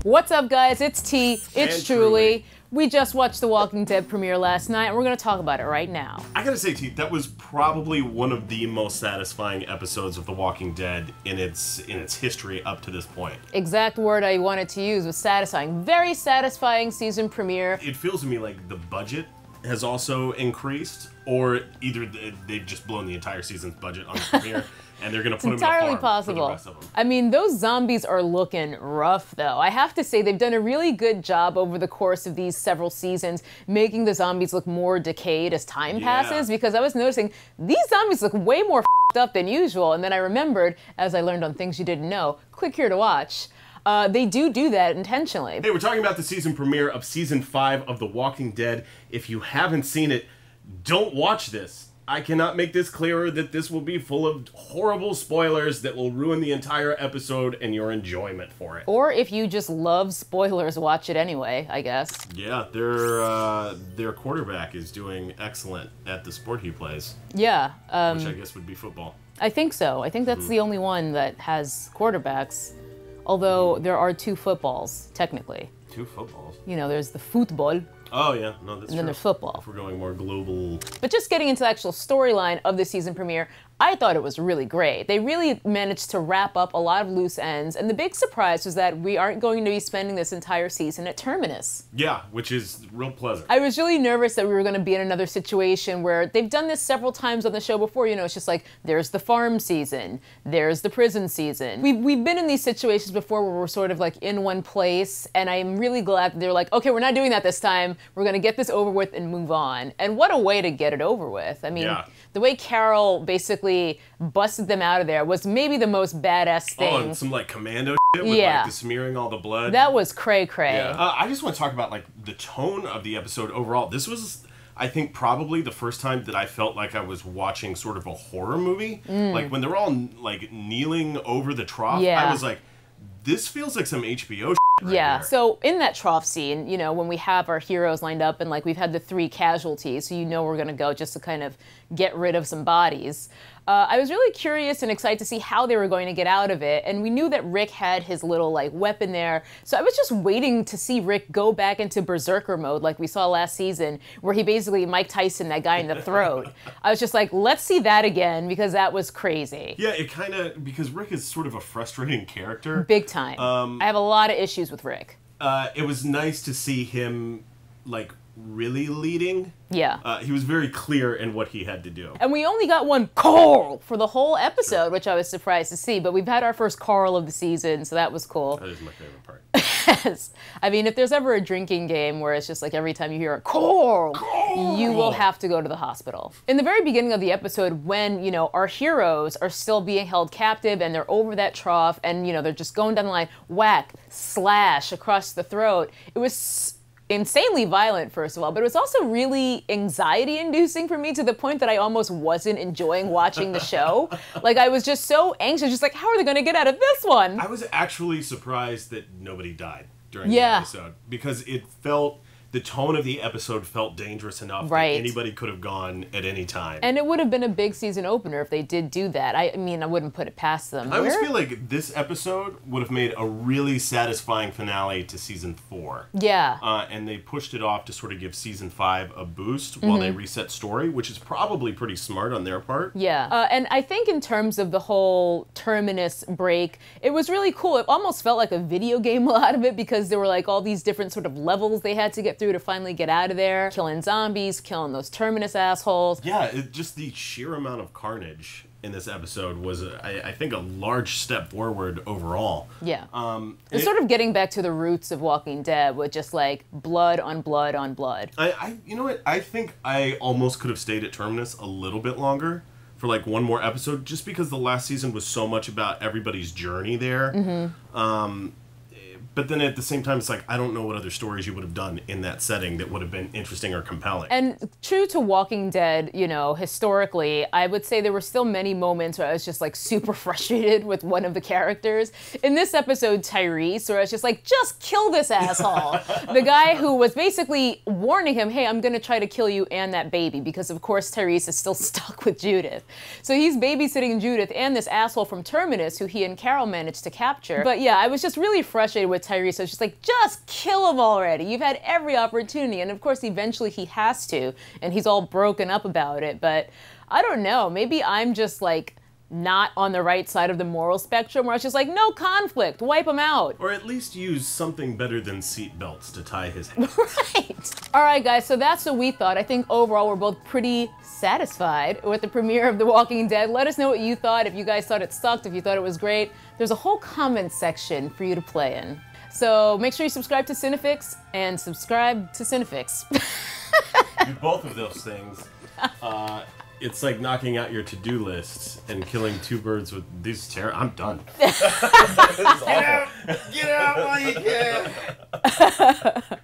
What's up, guys? It's T. It's And Truly. We just watched The Walking Dead premiere last night, and we're going to talk about it right now. I gotta say, T, that was probably one of the most satisfying episodes of The Walking Dead in its history up to this point. Exact word I wanted to use was satisfying. Very satisfying season premiere. It feels to me like the budget has also increased, or either they've just blown the entire season's budget on the premiere. And they're gonna put them in a farm possible. for the rest of them. I mean, those zombies are looking rough, though. I have to say, they've done a really good job over the course of these several seasons, making the zombies look more decayed as time passes, because I was noticing these zombies look way more f***ed up than usual. And then I remembered, as I learned on Things You Didn't Know, click here to watch, they do that intentionally. Hey, we're talking about the season premiere of Season 5 of The Walking Dead. If you haven't seen it, don't watch this. I cannot make this clearer that this will be full of horrible spoilers that will ruin the entire episode and your enjoyment for it. Or if you just love spoilers, watch it anyway, I guess. Yeah, their quarterback is doing excellent at the sport he plays. Yeah. Which I guess would be football. I think so. I think that's the only one that has quarterbacks. Although there are two footballs, technically. Two footballs? You know, there's the football. Oh, yeah. No, that's true. And then there's football. If we're going more global. But just getting into the actual storyline of the season premiere, I thought it was really great. They really managed to wrap up a lot of loose ends, and the big surprise was that we aren't going to be spending this entire season at Terminus. Yeah, which is real pleasant. I was really nervous that we were going to be in another situation where they've done this several times on the show before. You know, it's just like, there's the farm season, there's the prison season. We've been in these situations before where we're sort of like in one place, and I'm really glad that they're like, okay, we're not doing that this time. We're going to get this over with and move on. And what a way to get it over with. I mean, the way Carol basically busted them out of there was maybe the most badass thing. Oh, and some like commando shit with like the smearing all the blood. That was cray-cray. Yeah. I just want to talk about like the tone of the episode overall. This was, I think, probably the first time that I felt like I was watching sort of a horror movie. Like when they're all like kneeling over the trough, I was like, this feels like some HBO shit. Right here. So in that trough scene, you know, when we have our heroes lined up and like we've had the 3 casualties, so you know we're gonna go just to kind of get rid of some bodies. I was really curious and excited to see how they were going to get out of it, and we knew that Rick had his little like weapon there, so I was just waiting to see Rick go back into berserker mode like we saw last season, where he basically Mike Tyson that guy in the throat. I was just like, let's see that again, because that was crazy. Yeah, it kind of, because Rick is sort of a frustrating character. Big time. I have a lot of issues with Rick. It was nice to see him like really leading. Yeah. He was very clear in what he had to do. And we only got one Carl for the whole episode, which I was surprised to see. But we've had our first Carl of the season, so that was cool. That is my favorite part. Yes. I mean, if there's ever a drinking game where it's just like every time you hear a Carl, you will have to go to the hospital. In the very beginning of the episode, when, you know, our heroes are still being held captive and they're over that trough and, you know, they're just going down the line, whack, slash across the throat, it was insanely violent, first of all, but it was also really anxiety-inducing for me, to the point that I almost wasn't enjoying watching the show. Like, I was just so anxious, just like, how are they going to get out of this one? I was actually surprised that nobody died during the episode, because it felt, the tone of the episode felt dangerous enough that anybody could have gone at any time. And it would have been a big season opener if they did do that. I mean, I wouldn't put it past them. I always feel like this episode would have made a really satisfying finale to Season 4. Yeah. And they pushed it off to sort of give Season 5 a boost while they reset story, which is probably pretty smart on their part. Yeah. And I think in terms of the whole Terminus break, it was really cool. It almost felt like a video game a lot of it, because there were like all these different sort of levels they had to get through to finally get out of there. Killing zombies, killing those Terminus assholes. Yeah, just the sheer amount of carnage in this episode was, I think, a large step forward overall. Yeah. It's sort of getting back to the roots of Walking Dead, with just like blood on blood on blood. You know what? I think I almost could have stayed at Terminus a little bit longer, for like one more episode, just because the last season was so much about everybody's journey there. But then at the same time, it's like, I don't know what other stories you would have done in that setting that would have been interesting or compelling. And true to Walking Dead, you know, historically, I would say there were still many moments where I was just like super frustrated with one of the characters. In this episode, Tyrese, where I was just like, just kill this asshole. The guy who was basically warning him, hey, I'm gonna try to kill you and that baby, because of course Tyrese is still stuck with Judith. So he's babysitting Judith and this asshole from Terminus, who he and Carol managed to capture. But yeah, I was just really frustrated frustrated with Tyrese, so she's like, just kill him already. You've had every opportunity. And of course, eventually he has to, and he's all broken up about it. But I don't know, maybe I'm just like not on the right side of the moral spectrum, where I was just like, no conflict, wipe him out. Or at least use something better than seat belts to tie his hands. Right. All right, guys, so that's what we thought. I think overall we're both pretty satisfied with the premiere of The Walking Dead. Let us know what you thought, if you guys thought it sucked, if you thought it was great. There's a whole comment section for you to play in. So make sure you subscribe to CineFix and subscribe to CineFix. Do both of those things. It's like knocking out your to-do list and killing two birds with these I'm done. This is awful. Get out while you can.